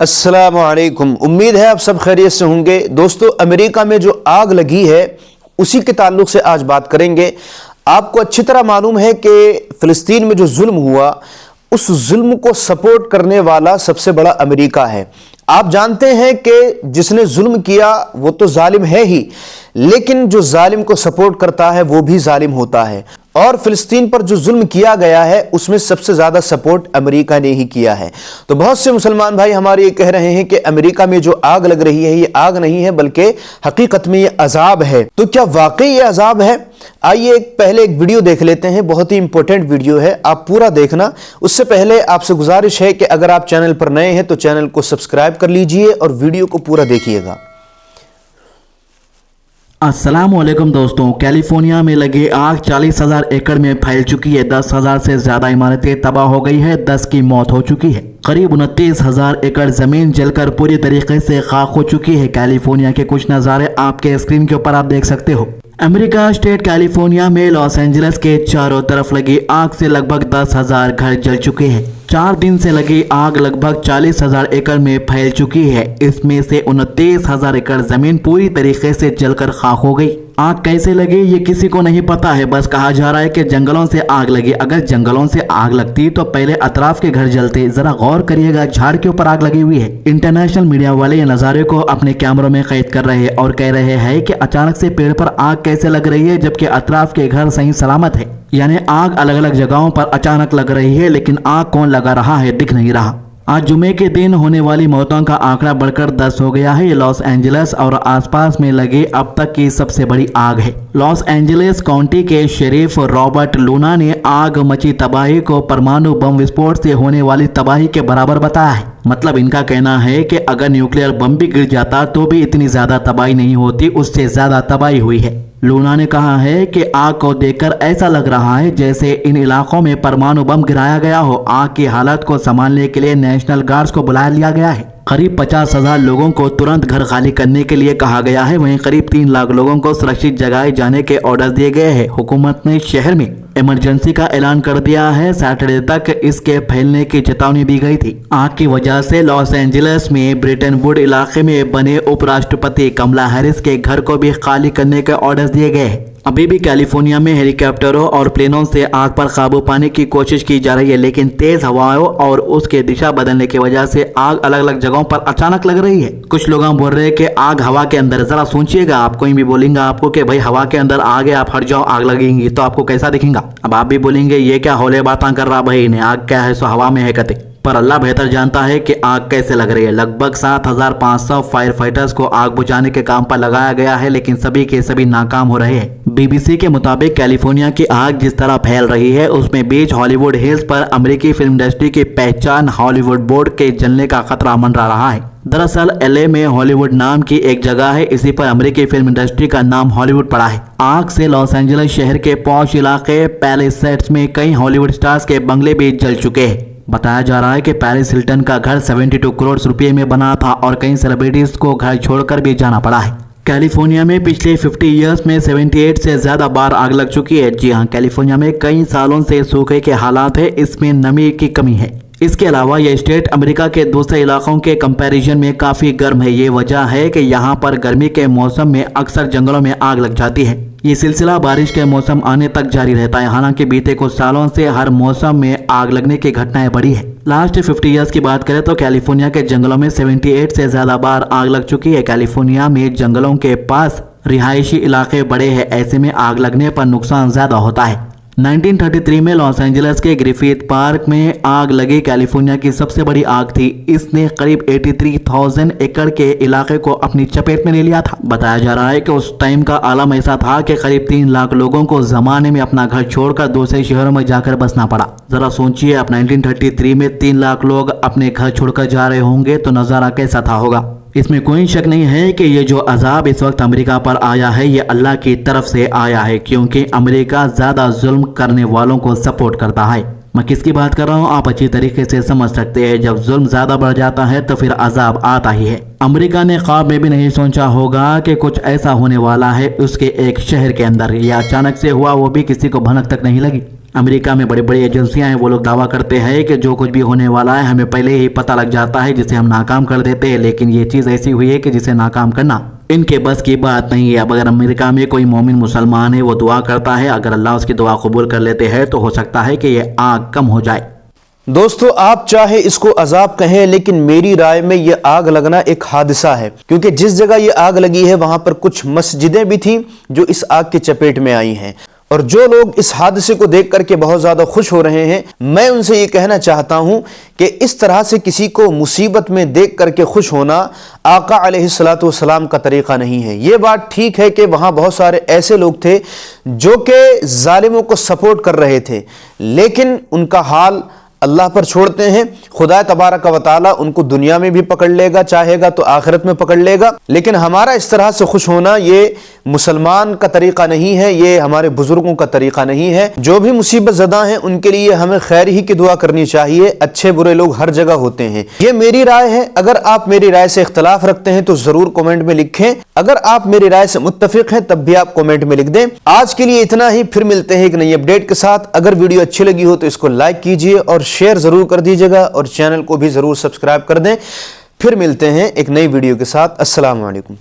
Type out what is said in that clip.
अस्सलाम वालेकुम। उम्मीद है आप सब खैरियत से होंगे। दोस्तों, अमेरिका में जो आग लगी है उसी के ताल्लुक से आज बात करेंगे। आपको अच्छी तरह मालूम है कि फिलिस्तीन में जो जुल्म हुआ उस जुल्म को सपोर्ट करने वाला सबसे बड़ा अमेरिका है। आप जानते हैं कि जिसने जुल्म किया वो तो जालिम है ही, लेकिन जो जालिम को सपोर्ट करता है वो भी जालिम होता है। और फिलिस्तीन पर जो जुल्म किया गया है उसमें सबसे ज्यादा सपोर्ट अमेरिका ने ही किया है। तो बहुत से मुसलमान भाई हमारे ये कह रहे हैं कि अमेरिका में जो आग लग रही है ये आग नहीं है बल्कि हकीकत में ये अजाब है। तो क्या वाकई ये अजाब है? आइए पहले एक वीडियो देख लेते हैं। बहुत ही इंपॉर्टेंट वीडियो है, आप पूरा देखना। उससे पहले आपसे गुजारिश है कि अगर आप चैनल पर नए हैं तो चैनल को सब्सक्राइब कर लीजिए और वीडियो को पूरा देखिएगा। अस्सलामुअलैकुम दोस्तों, कैलिफोर्निया में लगी आग 40,000 एकड़ में फैल चुकी है। 10,000 से ज्यादा इमारतें तबाह हो गई है, 10 की मौत हो चुकी है। करीब 29,000 एकड़ जमीन जलकर पूरी तरीके से खाक हो चुकी है। कैलिफोर्निया के कुछ नज़ारे आपके स्क्रीन के ऊपर आप देख सकते हो। अमेरिका स्टेट कैलिफोर्निया में लॉस एंजलिस के चारों तरफ लगी आग से लगभग 10,000 घर जल चुके हैं। 4 दिन से लगी आग लगभग 40,000 एकड़ में फैल चुकी है। इसमें से 29,000 एकड़ जमीन पूरी तरीके से जलकर खाक हो गई। आग कैसे लगी ये किसी को नहीं पता है, बस कहा जा रहा है कि जंगलों से आग लगी। अगर जंगलों से आग लगती तो पहले अतराफ के घर जलते। जरा गौर करिएगा, झाड़ के ऊपर आग लगी हुई है। इंटरनेशनल मीडिया वाले ये नज़ारे को अपने कैमरों में कैद कर रहे हैं और कह रहे हैं कि अचानक से पेड़ पर आग कैसे लग रही है जबकि अतराफ के घर सही सलामत है। यानी आग अलग अलग जगहों पर अचानक लग रही है, लेकिन आग कौन लगा रहा है दिख नहीं रहा। आज जुमे के दिन होने वाली मौतों का आंकड़ा बढ़कर 10 हो गया है। ये लॉस एंजलिस और आसपास में लगे अब तक की सबसे बड़ी आग है। लॉस एंजलिस काउंटी के शेरिफ रॉबर्ट लूना ने आग मची तबाही को परमाणु बम विस्फोट से होने वाली तबाही के बराबर बताया है। मतलब इनका कहना है कि अगर न्यूक्लियर बम भी गिर जाता तो भी इतनी ज्यादा तबाही नहीं होती, उससे ज्यादा तबाही हुई है। लूना ने कहा है कि आग को देखकर ऐसा लग रहा है जैसे इन इलाकों में परमाणु बम गिराया गया हो। आग की हालत को संभालने के लिए नेशनल गार्ड्स को बुला लिया गया है। करीब 50,000 लोगों को तुरंत घर खाली करने के लिए कहा गया है। वहीं करीब 3 लाख लोगों को सुरक्षित जगह जाने के ऑर्डर दिए गए हैं। हुकूमत ने शहर में इमरजेंसी का ऐलान कर दिया है। सैटरडे तक इसके फैलने की चेतावनी दी गई थी। आग की वजह से लॉस एंजलिस में ब्रिटेनवुड इलाके में बने उपराष्ट्रपति कमला हैरिस के घर को भी खाली करने के ऑर्डर दिए गए हैं। अभी भी कैलिफोर्निया में हेलीकॉप्टरों और प्लेनों से आग पर काबू पाने की कोशिश की जा रही है, लेकिन तेज हवाओं और उसके दिशा बदलने की वजह से आग अलग अलग जगहों पर अचानक लग रही है। कुछ लोग बोल रहे हैं कि आग हवा के अंदर। जरा सोचिएगा, आप कोई भी बोलेंगे आपको कि भाई हवा के अंदर आग है, आप हट जाओ, आग लगेंगी, तो आपको कैसा दिखेगा? अब आप भी बोलेंगे ये क्या हौले बातें कर रहा भाई ने, आग क्या है सो हवा में है कते। पर अल्लाह बेहतर जानता है कि आग कैसे लग रही है। लगभग 7,500 फायर फाइटर्स को आग बुझाने के काम पर लगाया गया है, लेकिन सभी के सभी नाकाम हो रहे हैं। बीबीसी के मुताबिक कैलिफोर्निया की आग जिस तरह फैल रही है उसमें बीच हॉलीवुड हिल्स पर अमेरिकी फिल्म इंडस्ट्री की पहचान हॉलीवुड बोर्ड के जलने का खतरा मंडरा रहा है। दरअसल एलए में हॉलीवुड नाम की एक जगह है, इसी पर अमेरिकी फिल्म इंडस्ट्री का नाम हॉलीवुड पड़ा है। आग से लॉस एंजलिस शहर के पॉश इलाके पैलेसेट्स में कई हॉलीवुड स्टार्स के बंगले भी जल चुके हैं। बताया जा रहा है कि पेरिस हिल्टन का घर 72 करोड़ रुपए में बना था और कई सेलिब्रिटीज को घर छोड़कर भी जाना पड़ा है। कैलिफोर्निया में पिछले 50 इयर्स में 78 से ज्यादा बार आग लग चुकी है। जी हाँ, कैलिफोर्निया में कई सालों से सूखे के हालात है, इसमें नमी की कमी है। इसके अलावा यह स्टेट अमेरिका के दूसरे इलाकों के कंपैरिजन में काफी गर्म है। ये वजह है कि यहाँ पर गर्मी के मौसम में अक्सर जंगलों में आग लग जाती है। ये सिलसिला बारिश के मौसम आने तक जारी रहता है। हालांकि बीते कुछ सालों से हर मौसम में आग लगने की घटनाएं बढ़ी है। लास्ट 50 इयर्स की बात करें तो कैलिफोर्निया के जंगलों में 78 से ज्यादा बार आग लग चुकी है। कैलिफोर्निया में जंगलों के पास रिहायशी इलाके बड़े हैं, ऐसे में आग लगने पर नुकसान ज्यादा होता है। 1933 में लॉस एंजलिस के ग्रिफिथ पार्क में आग लगी। कैलिफोर्निया की सबसे बड़ी आग थी। इसने करीब 83,000 एकड़ के इलाके को अपनी चपेट में ले लिया था। बताया जा रहा है कि उस टाइम का आलम ऐसा था कि करीब 3 लाख लोगों को जमाने में अपना घर छोड़कर दूसरे शहरों में जाकर बसना पड़ा। जरा सोचिए, अब 1933 में 3 लाख लोग अपने घर छोड़कर जा रहे होंगे तो नजारा कैसा था होगा। इसमें कोई शक नहीं है कि ये जो अजाब इस वक्त अमेरिका पर आया है ये अल्लाह की तरफ से आया है, क्योंकि अमेरिका ज्यादा जुल्म करने वालों को सपोर्ट करता है। मैं किसकी बात कर रहा हूँ आप अच्छी तरीके से समझ सकते हैं। जब जुल्म ज्यादा बढ़ जाता है तो फिर अजाब आता ही है। अमेरिका ने ख्वाब में भी नहीं सोचा होगा कि कुछ ऐसा होने वाला है उसके एक शहर के अंदर। यह अचानक से हुआ, वो भी किसी को भनक तक नहीं लगी। अमेरिका में बड़ी बड़ी एजेंसियां हैं, वो लोग दावा करते हैं कि जो कुछ भी होने वाला है हमें पहले ही पता लग जाता है, जिसे हम नाकाम कर देते हैं। लेकिन ये चीज़ ऐसी हुई है कि जिसे नाकाम करना इनके बस की बात नहीं है। अब अगर अमेरिका में कोई मोमिन मुसलमान है, वो दुआ करता है, अगर अल्लाह उसकी दुआ कबूल कर लेते हैं तो हो सकता है कि ये आग कम हो जाए। दोस्तों, आप चाहे इसको अजाब कहें, लेकिन मेरी राय में यह आग लगना एक हादसा है, क्योंकि जिस जगह यह आग लगी है वहां पर कुछ मस्जिदें भी थीं जो इस आग की चपेट में आई हैं। और जो लोग इस हादसे को देख करके बहुत ज्यादा खुश हो रहे हैं, मैं उनसे ये कहना चाहता हूं कि इस तरह से किसी को मुसीबत में देख करके खुश होना आका अलैहिस्सलातु वस्सलाम का तरीका नहीं है। ये बात ठीक है कि वहां बहुत सारे ऐसे लोग थे जो कि जालिमों को सपोर्ट कर रहे थे, लेकिन उनका हाल अल्लाह पर छोड़ते हैं। खुदा तबारक व तआला उनको दुनिया में भी पकड़ लेगा, चाहेगा तो आखिरत में पकड़ लेगा। लेकिन हमारा इस तरह से खुश होना ये मुसलमान का तरीका नहीं है, ये हमारे बुजुर्गों का तरीका नहीं है। जो भी मुसीबत ज़दा हैं उनके लिए हमें खैर ही की दुआ करनी चाहिए। अच्छे बुरे लोग हर जगह होते हैं। ये मेरी राय है। अगर आप मेरी राय से इख्तलाफ रखते हैं तो जरूर कमेंट में लिखें। अगर आप मेरी राय से मुत्तफिक हैं तब भी आप कमेंट में लिख दें। आज के लिए इतना ही, फिर मिलते हैं एक नई अपडेट के साथ। अगर वीडियो अच्छी लगी हो तो इसको लाइक कीजिए और शेयर जरूर कर दीजिएगा और चैनल को भी जरूर सब्सक्राइब कर दें। फिर मिलते हैं एक नई वीडियो के साथ। अस्सलाम वालेकुम।